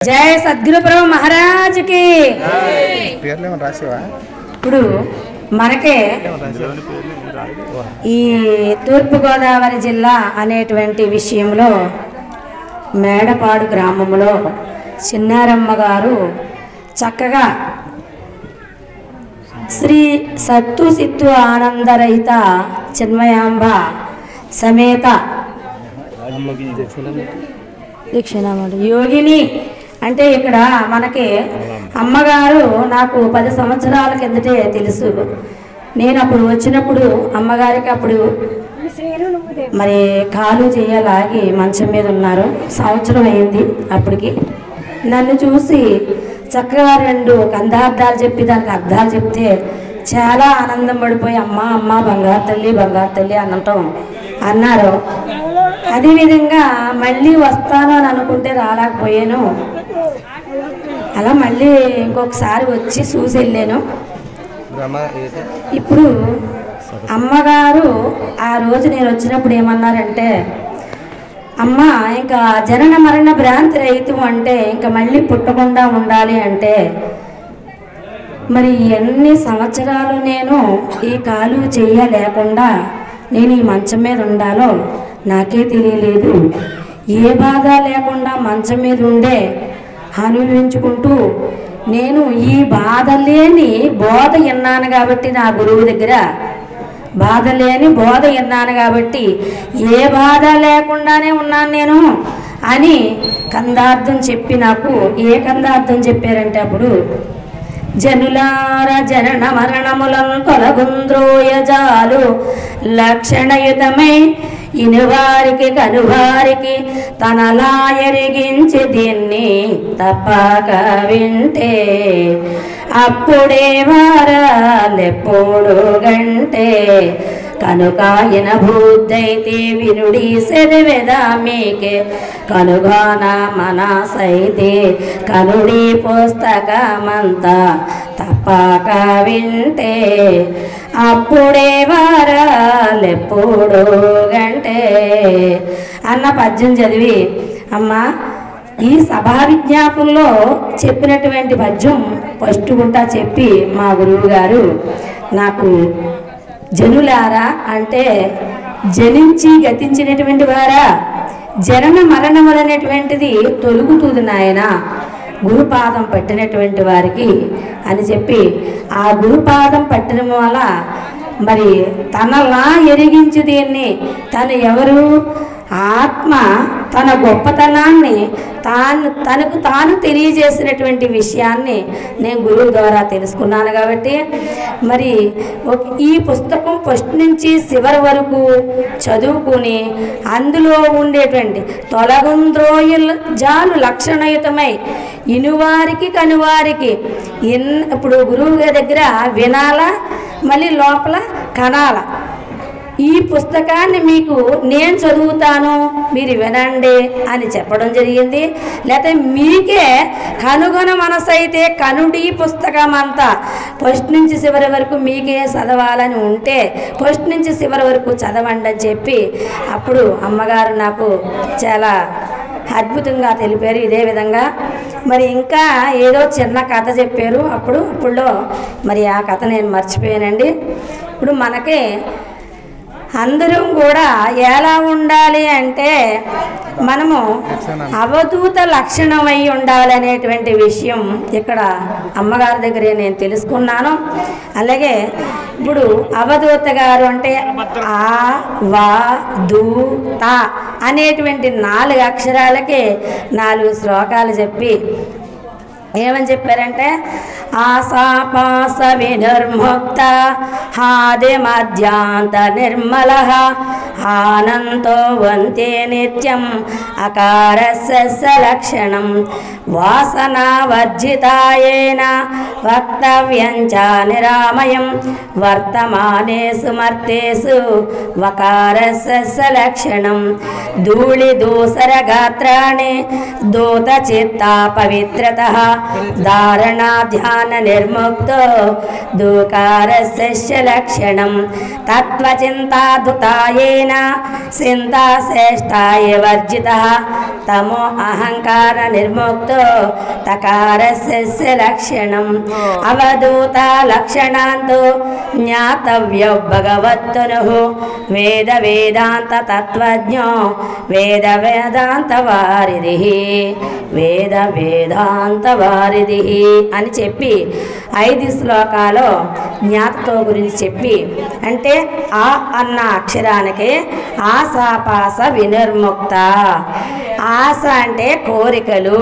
జయ సద్గురు ప్రభు మహారాజుకి. ఇప్పుడు మనకే ఈ తూర్పుగోదావరి జిల్లా అనేటువంటి విషయంలో మేడపాడు గ్రామంలో చిన్నారమ్మ గారు చక్కగా శ్రీ సత్తు సిత్తు ఆనందరహిత చిన్మయాంబ సమేత యోగిని అంటే ఇక్కడ మనకి అమ్మగారు నాకు 10 సంవత్సరాల కిందటే తెలుసు. నేను అప్పుడు వచ్చినప్పుడు అమ్మగారికి అప్పుడు మరి కాలు చేయలాగి మంచం మీద ఉన్నారు. సంవత్సరం అయింది అప్పటికి. నన్ను చూసి చక్కగా 2 కందార్థాలు చెప్పి దానికి అర్థాలు చెప్తే చాలా ఆనందం పడిపోయి అమ్మ అమ్మ బంగారు తల్లి అన్నారు. అదేవిధంగా మళ్ళీ వస్తాను అని అనుకుంటే రాలేకపోయాను. అలా మళ్ళీ ఇంకొకసారి వచ్చి చూసి వెళ్ళాను. ఇప్పుడు అమ్మగారు ఆ రోజు నేను వచ్చినప్పుడు ఏమన్నారంటే, అమ్మ ఇంకా జనన మరణ భ్రాంతి రహితం అంటే ఇంకా మళ్ళీ పుట్టకుండా ఉండాలి అంటే మరి ఎన్ని సంవత్సరాలు నేను ఈ కాలు చేయలేకుండా నేను ఈ మంచం మీద ఉండాలో నాకే తెలియలేదు. ఏ బాధ లేకుండా మంచం మీద ఉండే అనుభవించుకుంటూ నేను ఈ బాధ లేని బోధ విన్నాను కాబట్టి నా గురువు దగ్గర బాధ లేని బోధ విన్నాను కాబట్టి ఏ బాధ లేకుండానే ఉన్నాను నేను అని కందార్థం చెప్పి నాకు ఏ కందార్థం చెప్పారంటే అప్పుడు జనులార జనన మరణములను తొలగుంద్రోయజాలు లక్షణయుతమై ఇనువారికి కనువారికి తనలా ఎరిగించి దీన్ని తప్పక వింటే అప్పుడే వారాలెప్పుడు గంటే కనుకాయన బుద్ధైతే వినుడి సెదవెదా మీకే కనుగాన మనసైతే కనుడి పుస్తకమంతా తప్పక వింటే అప్పుడే వారాలెప్పుడు గంటే అన్న పద్యం చదివి అమ్మ ఈ సభా విజ్ఞాపంలో చెప్పినటువంటి పద్యం ఫస్ట్ గుంటా చెప్పి మా గురువు గారు నాకు జనులారా అంటే జనించి గతించినటువంటి వారా జనన మరణములు అనేటువంటిది తొలుగుతుంది నాయన గురుపాదం పట్టినటువంటి వారికి అని చెప్పి ఆ గురుపాదం పట్టిన వల్ల మరి తనలా ఎరిగించి దీన్ని తను ఎవరు ఆత్మ తన గొప్పతనాన్ని తనకు తాను తెలియజేసినటువంటి విషయాన్ని నేను గురువు ద్వారా తెలుసుకున్నాను. కాబట్టి మరి ఈ పుస్తకం ఫస్ట్ నుంచి చివరి వరకు చదువుకుని అందులో ఉండేటువంటి తొలగుంద్రోయలు జాలు లక్షణయుతమై ఇనువారికి కనువారికి ఇప్పుడు గురువు గారి దగ్గర వినాలా మళ్ళీ లోపల కనాల. ఈ పుస్తకాన్ని మీకు నేను చదువుతాను మీరు వినండి అని చెప్పడం జరిగింది. లేకపోతే మీకే కనుగొన మనసైతే కనుడి పుస్తకం అంతా ఫస్ట్ నుంచి చివరి వరకు మీకే చదవాలని ఉంటే ఫస్ట్ నుంచి చివరి వరకు చదవండి అని చెప్పి అప్పుడు అమ్మగారు నాకు చాలా అద్భుతంగా తెలిపారు. ఇదే విధంగా మరి ఇంకా ఏదో చిన్న కథ చెప్పారు అప్పుడులో మరి ఆ కథ నేను మర్చిపోయానండి. ఇప్పుడు మనకి అందరం కూడా ఎలా ఉండాలి అంటే మనము అవధూత లక్షణమై ఉండాలనేటువంటి విషయం ఇక్కడ అమ్మగారి దగ్గరే నేను తెలుసుకున్నాను. అలాగే ఇప్పుడు అవధూత గారు అంటే ఆ వా దూ తా అనేటువంటి 4 అక్షరాలకే 4 శ్లోకాలు చెప్పి ఏమని చెప్పారంటే ఆసాపాస వినిర్ముక్త హాది మధ్యాంత నిర్మల ఆనందో వంతే నిత్యం అకారస్య లక్షణం వాసనావర్జితాయేన వక్తవ్యం చ నిరామయం వర్తమానేషు మర్తేషు వకారస్య లక్షణం ధూళి దూసర గాత్రాణి దూత చిత్తా పవిత్రతః ధారణా ధ్యాన నిర్ముక్తో దూకారస్య లక్షణం తత్వచింతాధుతాయేన జ్ఞానేన చింతాశ్రేష్టాయ వర్జితః తమో అహంకార నిర్ముక్తో తకారస్య లక్షణం అవధూత లక్షణాంతో జ్ఞాతవ్యో భగవత్తునుః వేద వేదాంత తత్వజ్ఞో వేద వేదాంత వారిధిః వేద వేదాంత వారిధిః అని చెప్పి 5 శ్లోకాలు జ్ఞాతతో గురించి చెప్పి, అంటే ఆ అన్న అక్షరానికి ఆశాపాస వినిర్ముక్త. ఆశ అంటే కోరికలు,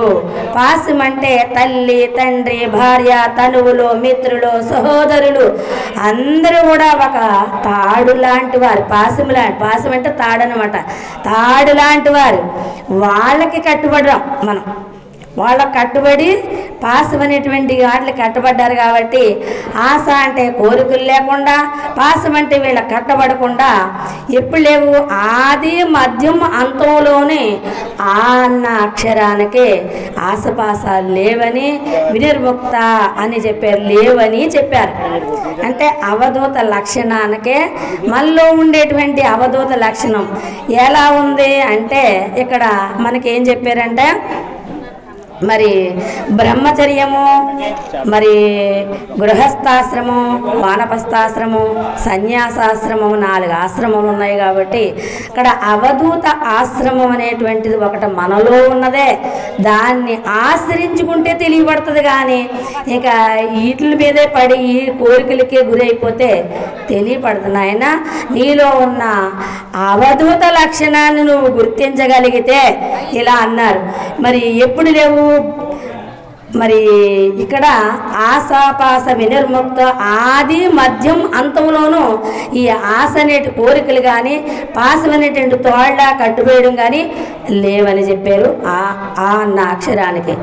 పాశం అంటే తల్లి తండ్రి భార్య తనువులు మిత్రులు సహోదరులు అందరూ కూడా ఒక తాడు లాంటి వారు. పాశం అంటే తాడు అనమాట. తాడు లాంటి వారు, వాళ్ళకి కట్టుబడడం మనం. వాళ్ళకు కట్టుబడి పాశం అనేటువంటి వాటికి కట్టుబడ్డారు కాబట్టి ఆశ అంటే కోరికలు లేకుండా, పాశం అంటే వీళ్ళకి కట్టబడకుండా ఎప్పుడు లేవు. ఆది మధ్యం అంతంలోనే ఆ అన్న అక్షరానికి ఆశపాసాలు లేవని వినిర్ముక్త అని చెప్పారు, లేవని చెప్పారు. అంటే అవధూత లక్షణానికే మనలో ఉండేటువంటి అవధూత లక్షణం ఎలా ఉంది అంటే ఇక్కడ మనకేం చెప్పారంటే మరి బ్రహ్మచర్యము, మరి గృహస్థాశ్రమం, వానప్రస్థాశ్రమం, సన్యాసాశ్రమం 4 ఆశ్రమాలు ఉన్నాయి కాబట్టి ఇక్కడ అవధూత ఆశ్రమం అనేటువంటిది ఒకటి మనలో ఉన్నదే. దాన్ని ఆశ్రయించుకుంటే తెలియబడుతుంది. కానీ ఇక వీటి మీదే పడి ఈ కోరికలకే గురైపోతే తెలియపడుతుంది. నాయన నీలో ఉన్న అవధూత లక్షణాన్ని నువ్వు గుర్తించగలిగితే ఇలా అన్నారు. మరి ఎప్పుడు లేవు మరి ఇక్కడ ఆశాపాస వినిర్ముక్త ఆది మధ్యం అంతంలోనూ ఈ ఆశ అనేటి కోరికలు కానీ పాశం అనేటువంటి తోళ్ళ కట్టువేయడం కానీ లేవని చెప్పారు ఆ అన్న అక్షరానికి.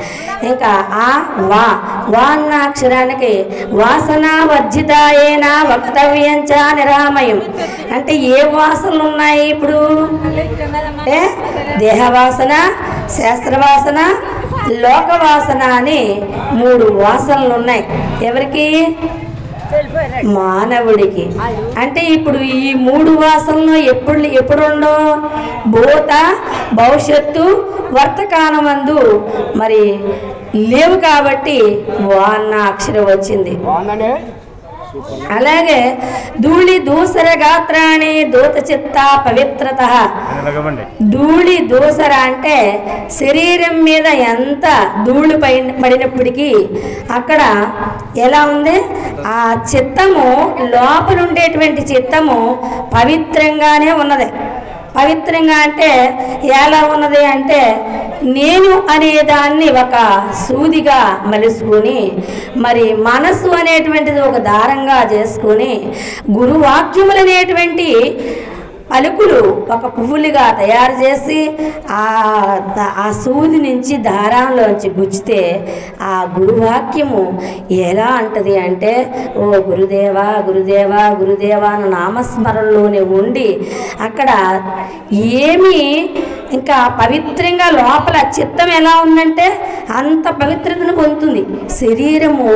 ఇంకా ఆ వా అన్న అక్షరానికి వాసన వర్జితాయేన వక్తవ్యంచ నిరామయం. అంటే ఏ వాసనలు ఉన్నాయి ఇప్పుడు అంటే దేహవాసన, శాస్త్రవాసన, లోకవాసన అని 3 వాసనలు ఉన్నాయి. ఎవరికి? మానవుడికి. అంటే ఇప్పుడు ఈ 3 వాసనలు ఎప్పుడు ఉండవు? భూత భవిష్యత్తు వర్తకాలమందు మరి లేవు కాబట్టి వాన్న అక్షరం వచ్చింది. అలాగే ధూళి దూసర గాత్రాన్ని దూత చిత్త పవిత్రత. ధూళి దూసర అంటే శరీరం మీద ఎంత ధూళి పడినప్పటికీ అక్కడ ఎలా ఉంది? ఆ చిత్తము లోపల ఉండేటువంటి చిత్తము పవిత్రంగానే ఉన్నది. పవిత్రంగా అంటే ఎలా ఉన్నది అంటే నేను అనేదాన్ని ఒక సూదిగా మలుసుకొని మరి మనసు అనేటువంటిది ఒక దారంగా చేసుకొని గురువాక్యములు అనేటువంటి పలుకులు ఒక పువ్వులుగా తయారు చేసి ఆ సూది నుంచి దారాల్లోంచి గుచ్చితే ఆ గురువాక్యము ఎలా అంటది అంటే ఓ గురుదేవా గురుదేవా గురుదేవా అన్న నామస్మరణలోనే ఉండి అక్కడ ఏమీ ఇంకా పవిత్రంగా లోపల చిత్తం ఎలా ఉందంటే అంత పవిత్రతను పొందుతుంది. శరీరము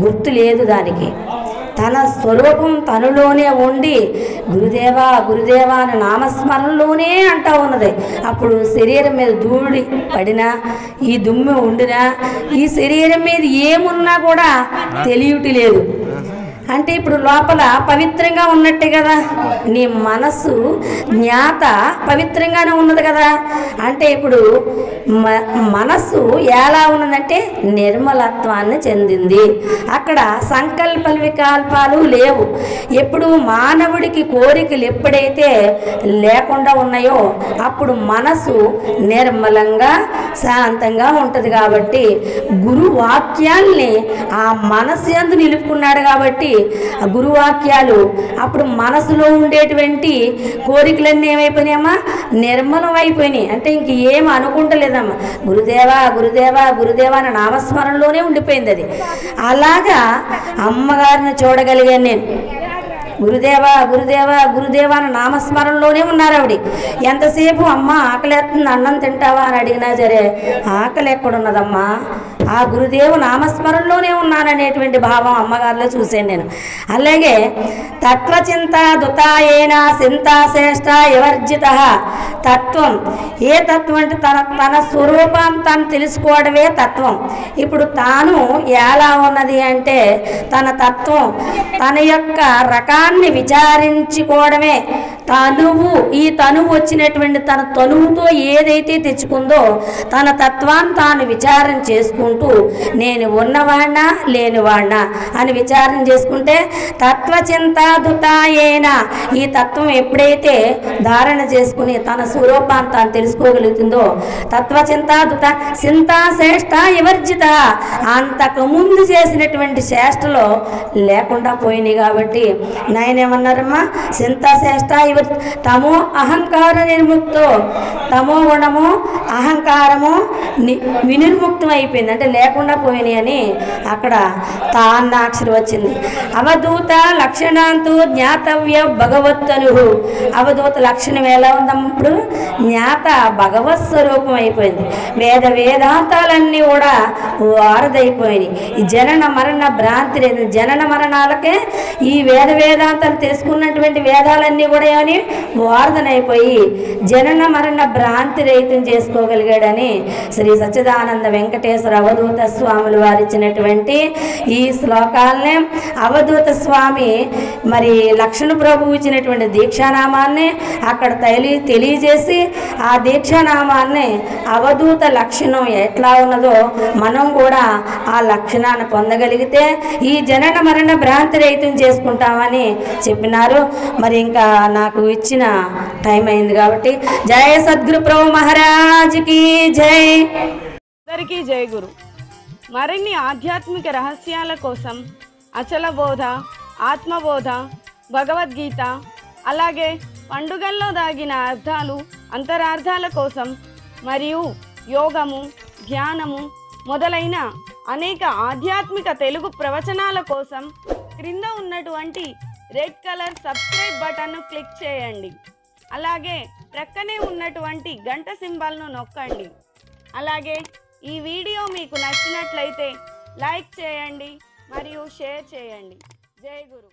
గుర్తు లేదు దానికి. తన స్వరూపం తనలోనే ఉండి గురుదేవా గురుదేవా అని నామస్మరణలోనే అంటా ఉన్నది. అప్పుడు శరీరం మీద ధూళి పడినా ఈ దుమ్ము ఉండినా ఈ శరీరం మీద ఏమున్నా కూడా తెలియటి లేదు. అంటే ఇప్పుడు లోపల పవిత్రంగా ఉన్నట్టే కదా. నీ మనసు జ్ఞాత పవిత్రంగానే ఉన్నది కదా. అంటే ఇప్పుడు మనసు ఎలా ఉన్నదంటే నిర్మలత్వాన్ని చెందింది. అక్కడ సంకల్ప వికల్పాలు లేవు. ఎప్పుడు మానవుడికి కోరికలు ఎప్పుడైతే లేకుండా ఉన్నాయో అప్పుడు మనసు నిర్మలంగా శాంతంగా ఉంటుంది. కాబట్టి గురు వాక్యాల్ని ఆ మనసు యందు నిలుపుకున్నాడు. కాబట్టి ఆ గురువాక్యాలు అప్పుడు మనసులో ఉండేటువంటి కోరికలన్నీ ఏమైపోయినాయమ్మా? నిర్మలం అయిపోయినాయి. అంటే ఇంక ఏం అనుకుంటలేదమ్మా. గురుదేవా గురుదేవా గురుదేవా అన్న నామస్మరణలోనే ఉండిపోయింది అది. అలాగా అమ్మగారిని చూడగలిగాను నేను. గురుదేవా గురుదేవా గురుదేవా అన్న నామస్మరణలోనే ఉన్నారు ఆవిడ. ఎంతసేపు అమ్మ ఆకలేస్తుంది అన్నం తింటావా అని అడిగినా సరే ఆకలి ఎక్కడున్నదమ్మా ఆ గురుదేవు నామస్మరణలోనే ఉన్నాననేటువంటి భావం అమ్మగారిలో చూశాను నేను. అలాగే తత్వచింత దుతాయేన చింతాశ్రేష్ట వివర్జిత తత్వం. ఏ తత్వం అంటే తన స్వరూపం తను తెలుసుకోవడమే తత్వం. ఇప్పుడు తాను ఎలా ఉన్నది అంటే తన తత్వం, తన యొక్క రకాన్ని విచారించుకోవడమే తనువు. ఈ తనువు వచ్చినటువంటి తన తనువుతో ఏదైతే తెచ్చుకుందో తన తత్వాన్ని తాను విచారం చేసుకుంటూ నేను ఉన్నవాడినా లేనివాడినా అని విచారం చేసుకుంటే తత్వచింత దుతాయేన ఈ తత్వం ఎప్పుడైతే ధారణ చేసుకుని తన స్వరూపాన్ని తాను తెలుసుకోగలుగుతుందో తత్వచింత దుత చింతాశ్రేష్ట వివర్జిత అంతకుముందు చేసినటువంటి శ్రేష్టలో లేకుండా పోయినాయి. కాబట్టి నాయనేమన్నారమ్మా, చింతాశ్రేష్ట తమో అహంకార నిర్ముక్తో, తమో గుణము అహంకారము వినిర్ముక్తం అయిపోయింది అంటే లేకుండా పోయినాయి అని అక్కడ తాన్నాక్షరి వచ్చింది. అవధూత లక్షణాంతు జ్ఞాతవ్య భగవత్తను. అవధూత లక్షణం ఎలా ఉందప్పుడు జ్ఞాత భగవత్ స్వరూపం అయిపోయింది. వేదాంతాలన్నీ కూడా వారదైపోయినాయి. ఈ జనన మరణ భ్రాంతి లేదు. జనన మరణాలకే ఈ వేదాంతాలు తెలుసుకున్నటువంటి వేదాలన్నీ కూడా అని వారదనైపోయి జనన మరణ భ్రాంతి రహితం చేసుకోగలిగాడని శ్రీ సచ్చిదానంద వెంకటేశ్వర అవధూత స్వాములు వారు ఇచ్చినటువంటి ఈ శ్లోకాలనే అవధూత స్వామి మరి లక్ష్మణ ప్రభువు ఇచ్చినటువంటి దీక్షానామాన్ని అక్కడ తెలియజేసి ఆ దీక్షానామాన్ని అవధూత లక్షణం ఎట్లా ఉన్నదో మనం కూడా ఆ లక్షణాన్ని పొందగలిగితే ఈ జనన మరణ భ్రాంతి రహితం చేసుకుంటామని చెప్పినారు. మరి ఇంకా నాకు ఇచ్చిన టైం అయింది కాబట్టి జయ సద్గురు ప్రభు మహారాజ్కి జై. అందరికీ జై గురు. మరిన్ని ఆధ్యాత్మిక రహస్యాల కోసం అచల బోధ, ఆత్మబోధ, భగవద్గీత, అలాగే పండుగల్లో దాగిన అర్థాలు, అంతరార్థాల కోసం మరియు యోగము, ధ్యానము మొదలైన అనేక ఆధ్యాత్మిక తెలుగు ప్రవచనాల కోసం క్రింద ఉన్నటువంటి రెడ్ కలర్ సబ్స్క్రైబ్ బటన్ను క్లిక్ చేయండి. అలాగే ప్రక్కనే ఉన్నటువంటి గంట సింబల్ను నొక్కండి. అలాగే ఈ వీడియో మీకు నచ్చినట్లయితే లైక్ చేయండి మరియు షేర్ చేయండి. జై గురు.